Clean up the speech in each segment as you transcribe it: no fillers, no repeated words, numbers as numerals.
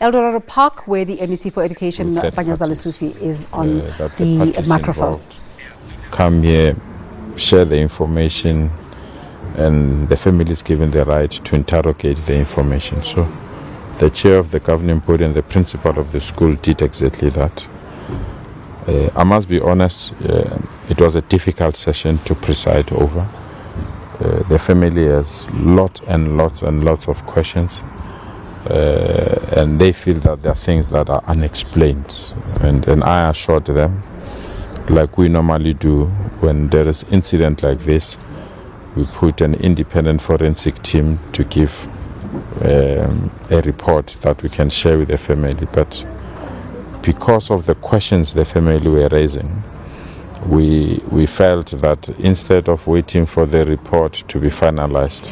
Eldorado Park, where the MEC for Education, Panyaza Lesufi, is on the microphone. Involved. Come here, share the information, and the family is given the right to interrogate the information. So the chair of the governing body and the principal of the school did exactly that. I must be honest, it was a difficult session to preside over. The family has lots and lots of questions, and they feel that there are things that are unexplained. And I assured them, like we normally do when there is incident like this, we put an independent forensic team to give a report that we can share with the family. But because of the questions the family were raising, we felt that instead of waiting for the report to be finalized,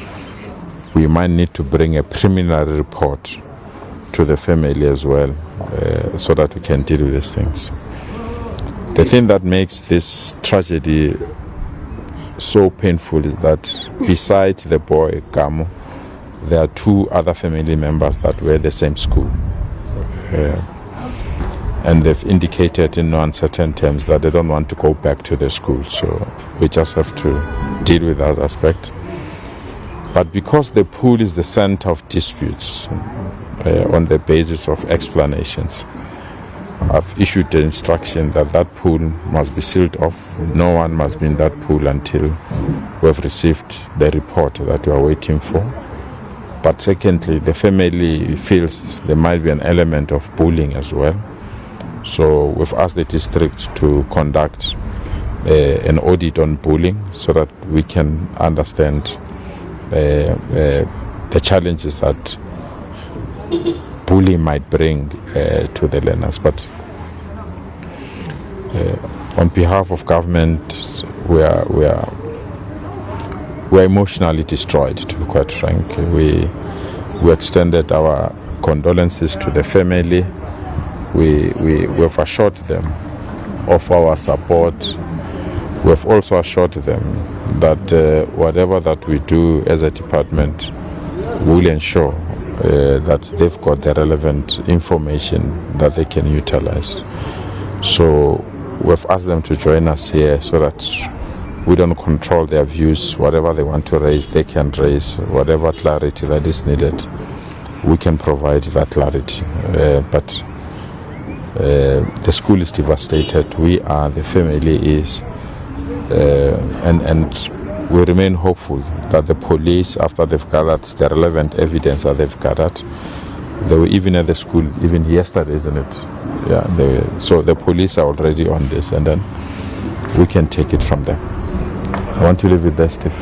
we might need to bring a preliminary report to the family as well, so that we can deal with these things. The thing that makes this tragedy so painful is that besides the boy Keamo, there are two other family members that were the same school. And they've indicated in no uncertain terms that they don't want to go back to the school. So we just have to deal with that aspect. But because the pool is the center of disputes on the basis of explanations, I've issued the instruction that that pool must be sealed off. No one must be in that pool until we've received the report that we are waiting for. But secondly, the family feels there might be an element of bullying as well. So we've asked the district to conduct an audit on bullying so that we can understand the challenges that bullying might bring to the learners. But on behalf of government, we are emotionally destroyed, to be quite frank. We extended our condolences to the family. We've assured them of our support. We've also assured them that whatever that we do as a department will ensure that they've got the relevant information that they can utilize. So we've asked them to join us here so that we don't control their views. Whatever they want to raise, they can raise. Whatever clarity that is needed, we can provide that clarity. But the school is devastated. We are, the family is, and we remain hopeful that the police, after they've gathered the relevant evidence that they've gathered, they were even at the school even yesterday, isn't it? Yeah. So the police are already on this, and then we can take it from there. I want to leave with that, Steve.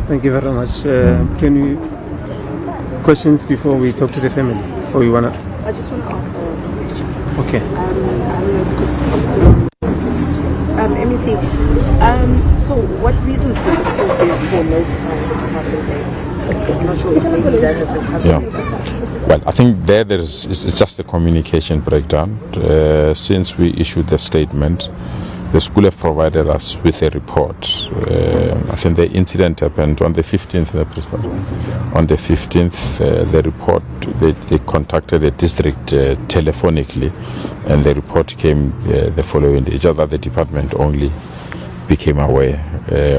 Thank you very much. Can you questions before we talk to the family, or you wanna? I just want to ask a question. Okay. MEC, so what reasons did the school give for notifying the department late? I'm not sure if maybe that has been covered. Yeah. Well, I think it's just a communication breakdown. Since we issued the statement, the school have provided us with a report. I think the incident happened on the 15th. On the 15th, the report, they contacted the district telephonically, and the report came the following day. Just that the department only became aware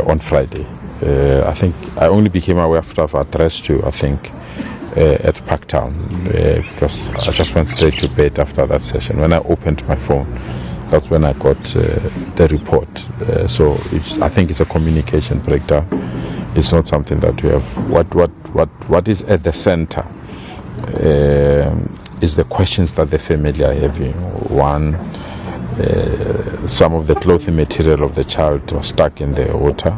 on Friday. I think I only became aware after I've addressed you, I think, at Parktown, because I just went straight to bed after that session. When I opened my phone, that's when I got the report. So I think it's a communication breakdown. It's not something that we have. What is at the center is the questions that the family are having. One, some of the clothing material of the child was stuck in the water,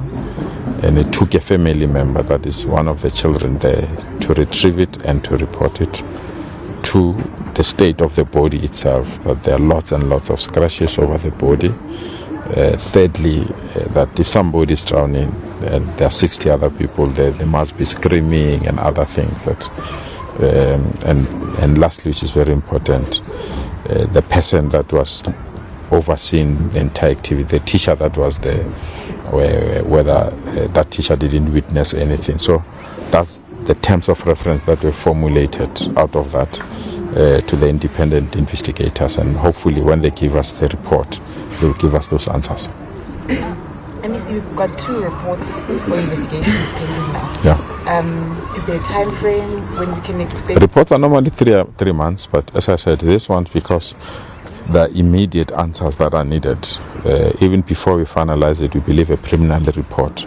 and it took a family member, that is one of the children there, to retrieve it and to report it. Two, the state of the body itself, that there are lots and lots of scratches over the body. Thirdly, that if somebody is drowning and there are 60 other people there, they must be screaming and other things. And lastly, which is very important, the person that was overseeing the entire activity, the teacher that was there, whether that teacher didn't witness anything. So that's the terms of reference that were formulated out of that. to the independent investigators, and hopefully when they give us the report, they will give us those answers. MEC, we've got 2 reports or investigations pending now. Yeah. Is there a time frame when we can expect? Reports are normally 3 months, but as I said, this one, because the immediate answers that are needed, even before we finalize it, we believe a preliminary report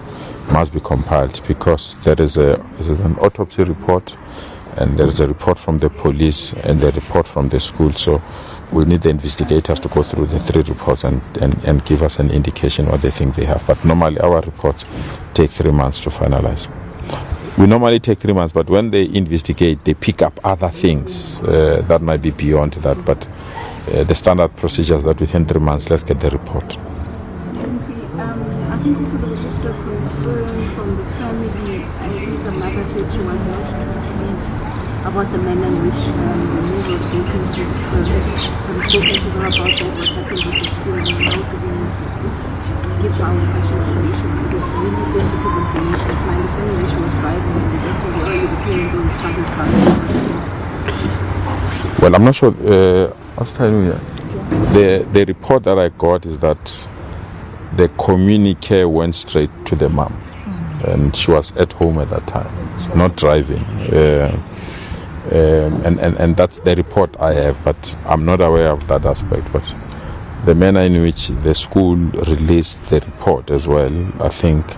must be compiled, because there is an autopsy report, and there is a report from the police and a report from the school. So we need the investigators to go through the 3 reports and give us an indication what they think they have. But normally our reports take 3 months to finalize. We normally take 3 months, but when they investigate, they pick up other things that might be beyond that. But the standard procedures that within 3 months, let's get the report. I think also there was just a concern from the family. I think the mother said she was not pleased about the manner in which the news was spoken to her. I was spoken to her about that, what happened with the school, and how do we give out such information, because it's really sensitive information. It's my understanding that she was driving and just told her, you're the parent whose child is driving. Well, I'm not sure. I was telling you, the report that I got is that the communique went straight to the mom, and she was at home at that time, not driving. And that's the report I have, but I'm not aware of that aspect. But the manner in which the school released the report as well, I think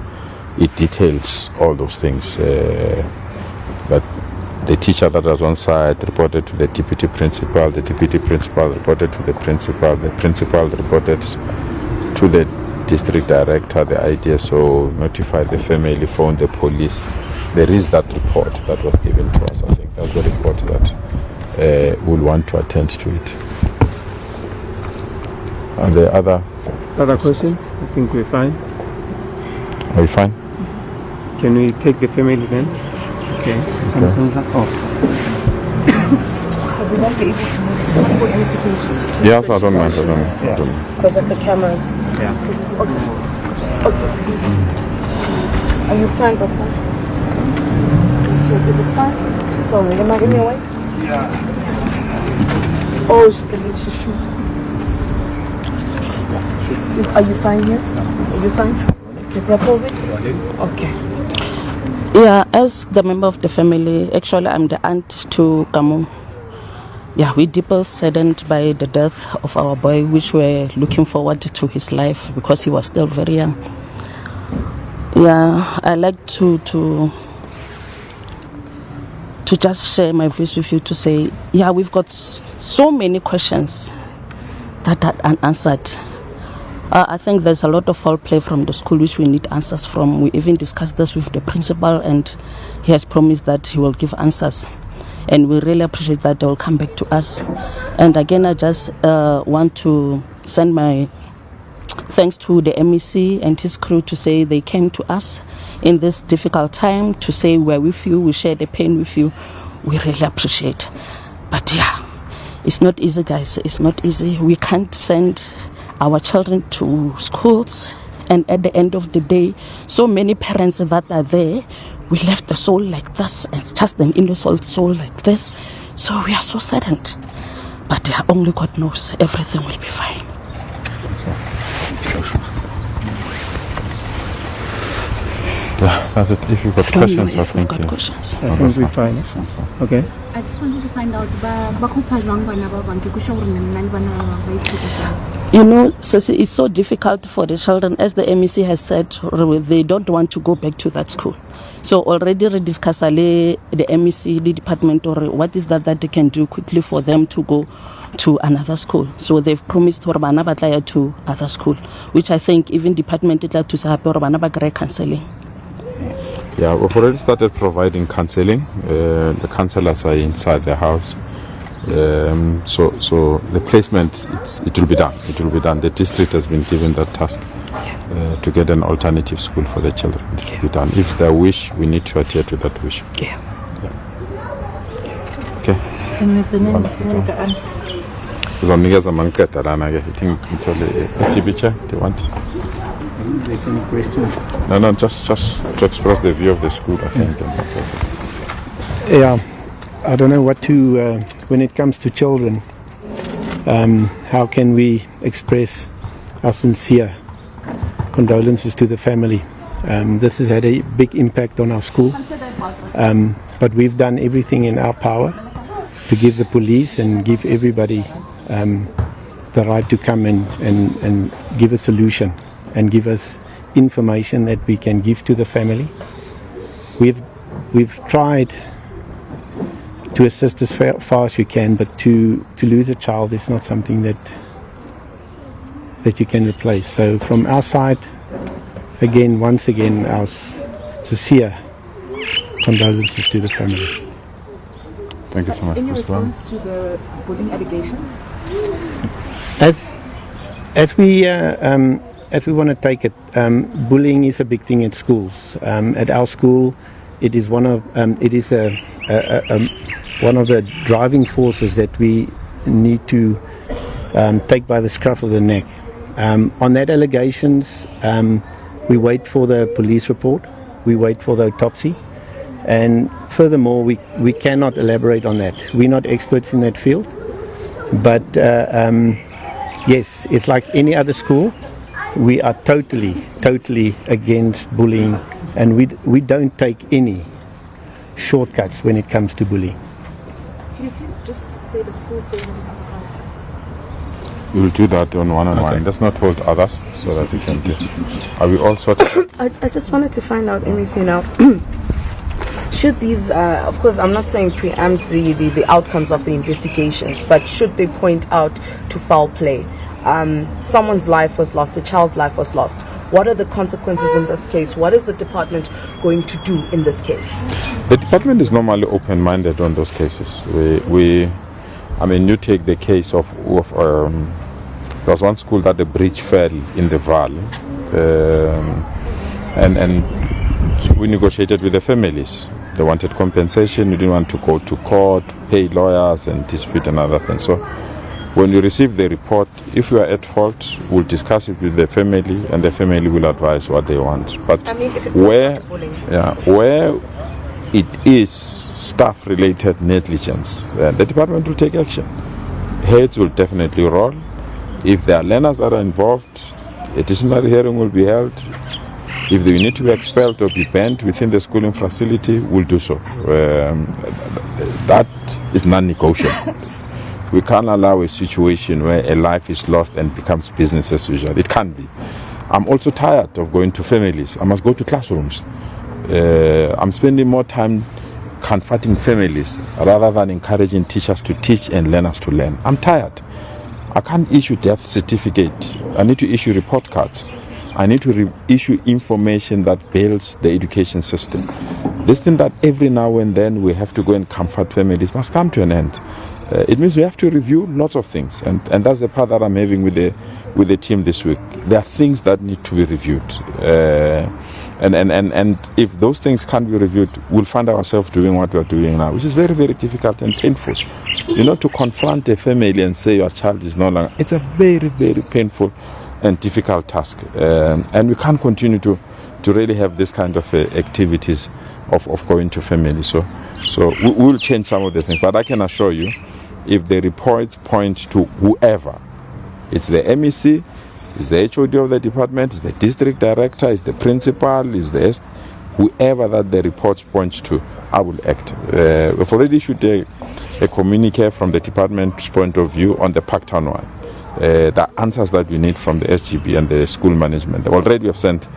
it details all those things. That the teacher that was on site reported to the deputy principal reported to the principal reported to the district director, the IDSO, notified the family, phoned the police. There is that report that was given to us. I think that's the report that we'll want to attend to it. And the other questions? I think we're fine. Are we fine? Can we take the family then? Okay. So we won't be able to move this passport. Yes, I don't mind. Because of the cameras. Yeah. Okay. Are you fine, Papa? Is it fine? Sorry, am I getting away? Yeah. Oh, she shoot. Are you fine here? Are you fine? Okay. Yeah, as the member of the family, actually I'm the aunt to Kamu. Yeah, we deeply saddened by the death of our boy, which we're looking forward to his life because he was still very young. Yeah, I like to just share my voice with you to say, yeah, we've got so many questions that are unanswered. I think there's a lot of foul play from the school which we need answers from. We even discussed this with the principal, and he has promised that he will give answers. And we really appreciate that they will come back to us. And again, I just want to send my thanks to the MEC and his crew to say they came to us in this difficult time to say we're with you, we share the pain with you. We really appreciate. But yeah, it's not easy, guys. It's not easy. We can't send our children to schools, and at the end of the day, so many parents that are there, we left the soul like this, and just an innocent soul like this. So we are so saddened. But yeah, only God knows everything will be fine. Yeah, that's it. If you've got questions, I think. Questions. I think we're fine. Okay. I just wanted to find out you know, Sissy, it's so difficult for the children. As the MEC has said, they don't want to go back to that school. So already we discussed the MEC, the department, or what is that they can do quickly for them to go to another school. So they've promised to other school, which I think even department is like to say counseling. Yeah, we've already started providing counseling. The counselors are inside the house. So the placement, it will be done. It will be done. The district has been given that task to get an alternative school for the children. It will be done. If they wish, we need to adhere to that wish. Yeah. Okay. Do you want? There's any questions? No, just to express the view of the school, I think. Yeah, I don't know what to when it comes to children, how can we express our sincere condolences to the family? This has had a big impact on our school, but we've done everything in our power to give the police and give everybody the right to come and give a solution and give us information that we can give to the family. We've tried to assist as far as you can, but to lose a child is not something that you can replace. So from our side, once again, our sincere condolences to the family. Thank you so much. In your response to the bullying allegations? As we want to take it, bullying is a big thing at schools. At our school, it is one of the driving forces that we need to take by the scruff of the neck. On that allegations, we wait for the police report, we wait for the autopsy, and furthermore, we cannot elaborate on that. We're not experts in that field, but yes, it's like any other school. We are totally against bullying, and we don't take any shortcuts when it comes to bullying. Can you please just say the school statement of the council? We'll do that on one-on-one. Okay. Let's not hold others so that we can get. Are we all sorted? I just wanted to find out, MEC, now, should these, of course, I'm not saying preempt the outcomes of the investigations, but should they point out to foul play? Someone's life was lost, a child's life was lost. What are the consequences in this case? What is the department going to do in this case? The department is normally open-minded on those cases. You take the case of there was one school that the bridge fell in the valley, and we negotiated with the families. They wanted compensation. We didn't want to go to court, pay lawyers, and dispute and other things. So when you receive the report, if you are at fault, we'll discuss it with the family, and the family will advise what they want. But where it is staff-related negligence, the department will take action. Heads will definitely roll. If there are learners that are involved, a disciplinary hearing will be held. If they need to be expelled or be banned within the schooling facility, we'll do so. That is non-negotiable. We can't allow a situation where a life is lost and becomes business as usual. It can't be. I'm also tired of going to families. I must go to classrooms. I'm spending more time comforting families rather than encouraging teachers to teach and learners to learn. I'm tired. I can't issue death certificate. I need to issue report cards. I need to issue information that builds the education system. This thing that every now and then we have to go and comfort families must come to an end. It means we have to review lots of things, and that's the part that I'm having with the team this week. There are things that need to be reviewed, and if those things can't be reviewed, we'll find ourselves doing what we're doing now, which is very, very difficult and painful. To confront a family and say your child is no longer, it's a very, very painful and difficult task, and we can't continue to really have this kind of activities of going to families. So we'll change some of the things, but I can assure you, if the reports point to whoever, it's the MEC, it's the HOD of the department, it's the district director, it's the principal, it's the whoever that the reports point to, I will act. We've already issued a communique from the department's point of view on the Parktown one. The answers that we need from the SGB and the school management. Already we have sent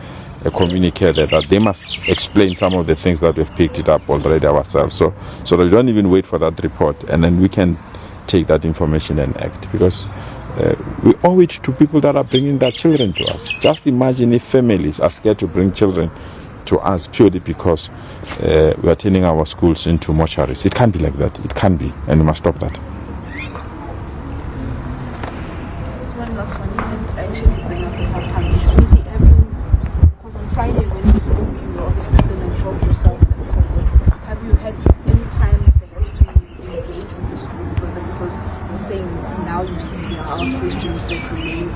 a communique there that they must explain some of the things that we've picked it up already ourselves. So that we don't even wait for that report, and then we can take that information and act, because we owe it to people that are bringing their children to us. Just imagine if families are scared to bring children to us purely because we are turning our schools into mortuaries. It can't be like that. It can't be, and we must stop that. One last one. You didn't actually bring up the part-time issue. Is it because on Friday when you spoke, you were obviously still in shock yourself. Have you had any time perhaps to engage with the school further? Because you're saying now you see there are questions that remain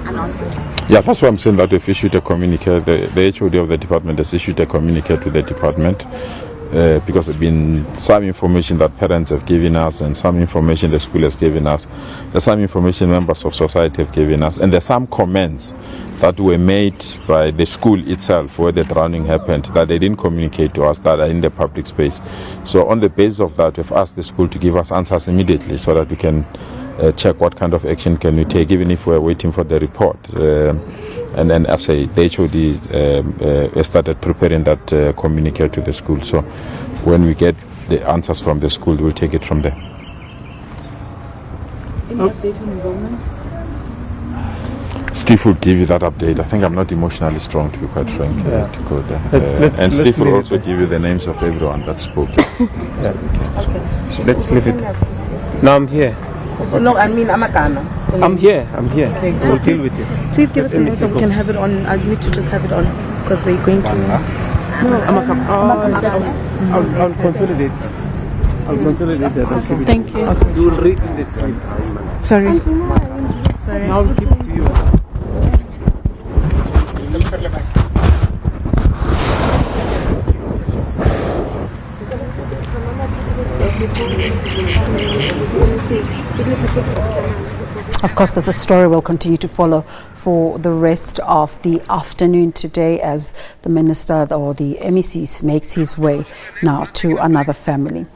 unanswered. Yeah, that's why I'm saying that we've issued a communique. The HOD of the department has issued a communique to the department. because there have been some information that parents have given us and some information the school has given us. There's some information members of society have given us, and there's some comments that were made by the school itself where the drowning happened that they didn't communicate to us, that are in the public space. So on the basis of that, we've asked the school to give us answers immediately so that we can check what kind of action can we take, even if we're waiting for the report. And then as the HOD started preparing that communique to the school. So when we get the answers from the school, we'll take it from there. Any update on enrollment? Steve will give you that update. I think I'm not emotionally strong, to be quite frank, to go there. And Steve will also give you the names of everyone that spoke. Okay. Let's leave it. No, I'm here. No, I mean Amakana. I'm here. Okay, So we'll deal with it. Please give us the name so we can have it on. I need to just have it on because they're going to. No, I'll consolidate. I'll consolidate that. Thank you. You will read in the script. Sorry. I'll give it to you. Of course, there's a story we'll continue to follow for the rest of the afternoon today as the minister or the MEC makes his way now to another family.